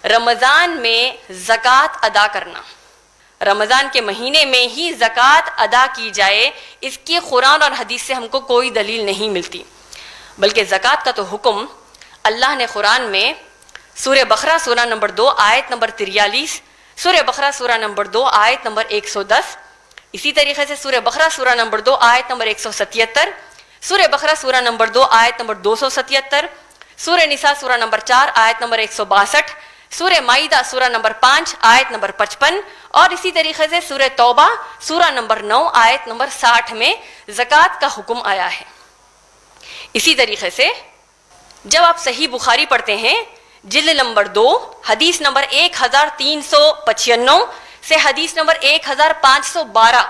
رمضان میں زکوٰۃ ادا کرنا، رمضان کے مہینے میں ہی زکوٰۃ ادا کی جائے، اس کی قرآن اور حدیث سے ہم کو کوئی دلیل نہیں ملتی، بلکہ زکوٰۃ کا تو حکم اللہ نے قرآن میں سورہ بقرہ سورہ نمبر 2 آیت نمبر 43، سورہ بقرہ سورہ نمبر 2 آیت نمبر 110، اسی طریقے سے سورہ بقرہ سورہ نمبر 2 آیت نمبر 177، سورہ بقرہ سورہ نمبر 2 آیت نمبر 277، سورہ نساء سورہ نمبر 4 آیت نمبر 162، سورہ مائدہ سورہ نمبر 5 آیت نمبر 55، اور اسی طریقے سے سورہ توبہ سورہ نمبر 9 آیت نمبر 60 میں زکوٰۃ کا حکم آیا ہے۔ اسی طریقے سے جب آپ صحیح بخاری پڑھتے ہیں جلد نمبر 2 حدیث نمبر 1395 سے حدیث نمبر 1512،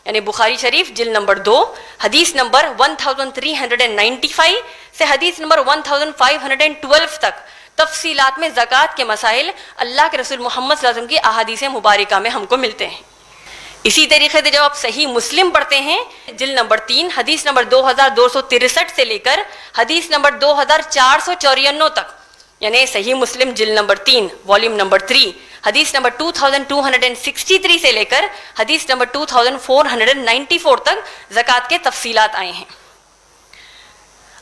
یعنی بخاری شریف جلد نمبر 2 حدیث نمبر 1395 سے حدیث نمبر 1512 تک تفصیلات میں زکوٰۃ کے مسائل اللہ کے رسول محمد صلی اللہ علیہ وسلم کی احادیث مبارکہ میں ہم کو ملتے ہیں۔ اسی طریقے سے جب آپ صحیح مسلم پڑھتے ہیں جلد نمبر 3 حدیث نمبر 2263 سے لے کر حدیث نمبر 2454 تک، یعنی صحیح مسلم جلد نمبر 3 والیوم نمبر 3 حدیث نمبر 2263 سے لے کر حدیث نمبر 2494 تک زکوٰۃ کے تفصیلات آئے ہیں۔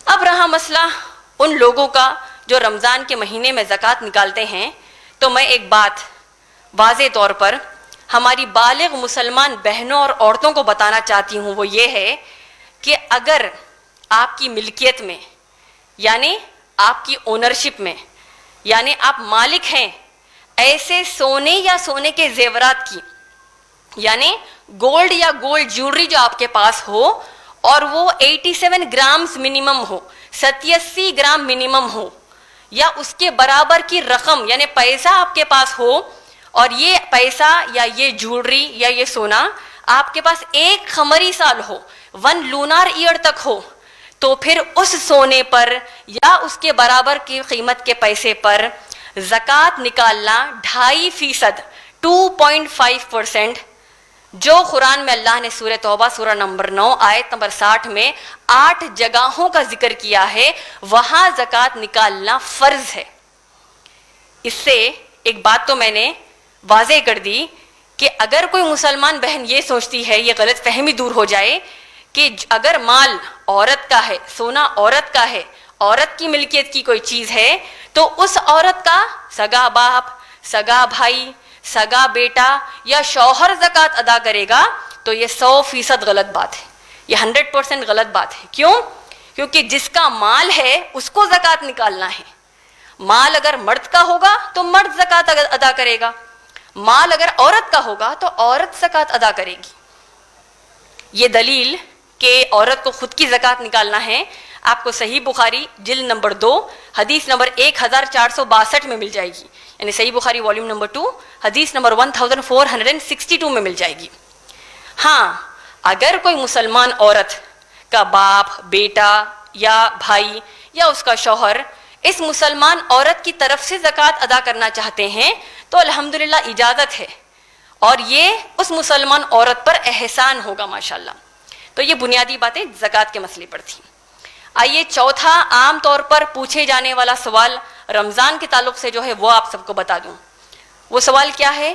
اب رہا مسئلہ ان لوگوں کا جو رمضان کے مہینے میں زکوٰۃ نکالتے ہیں، تو میں ایک بات واضح طور پر ہماری بالغ مسلمان بہنوں اور عورتوں کو بتانا چاہتی ہوں، وہ یہ ہے کہ اگر آپ کی ملکیت میں، یعنی آپ کی اونرشپ میں، یعنی آپ مالک ہیں ایسے سونے یا سونے کے زیورات کی، یعنی گولڈ یا گولڈ جیولری جو آپ کے پاس ہو اور وہ 87 گرامز منیمم ہو، 87 گرام منیمم ہو، یا اس کے برابر کی رقم یعنی پیسہ آپ کے پاس ہو، اور یہ پیسہ یا یہ جیولری یا یہ سونا آپ کے پاس ایک قمری سال ہو، 1 لونار ایئر تک ہو، تو پھر اس سونے پر یا اس کے برابر کی قیمت کے پیسے پر زکوٰۃ نکالنا 2.5%، 2.5%، جو قرآن میں اللہ نے سورہ توبہ سورہ نمبر 9 آیت نمبر 60 میں 8 جگہوں کا ذکر کیا ہے، وہاں زکوٰۃ نکالنا فرض ہے۔ اس سے ایک بات تو میں نے واضح کر دی کہ اگر کوئی مسلمان بہن یہ سوچتی ہے، یہ غلط فہمی دور ہو جائے کہ اگر مال عورت کا ہے، سونا عورت کا ہے، عورت کی ملکیت کی کوئی چیز ہے، تو اس عورت کا سگا باپ، سگا بھائی، سگا بیٹا یا شوہر زکوٰۃ ادا کرے گا، تو یہ 100% غلط بات ہے، یہ 100% غلط بات ہے۔ کیوں؟ کیونکہ جس کا مال ہے اس کو زکوٰۃ نکالنا ہے۔ مال اگر مرد کا ہوگا تو مرد زکوٰۃ ادا کرے گا، مال اگر عورت کا ہوگا تو عورت زکوٰۃ ادا کرے گی۔ یہ دلیل کہ عورت کو خود کی زکوٰۃ نکالنا ہے آپ کو صحیح بخاری جلد نمبر 2 حدیث نمبر 1462 میں مل جائے گی، یعنی صحیح بخاری والیوم نمبر 2 حدیث نمبر 1462 میں مل جائے گی۔ ہاں، اگر کوئی مسلمان عورت کا باپ، بیٹا یا بھائی یا اس کا شوہر اس مسلمان عورت کی طرف سے زکوٰۃ ادا کرنا چاہتے ہیں تو الحمدللہ اجازت ہے، اور یہ اس مسلمان عورت پر احسان ہوگا ماشاءاللہ۔ تو یہ بنیادی باتیں زکوٰۃ کے مسئلے پر تھیں۔ آئیے چوتھا عام طور پر پوچھے جانے والا سوال رمضان کے تعلق سے جو ہے وہ آپ سب کو بتا دوں۔ وہ سوال کیا ہے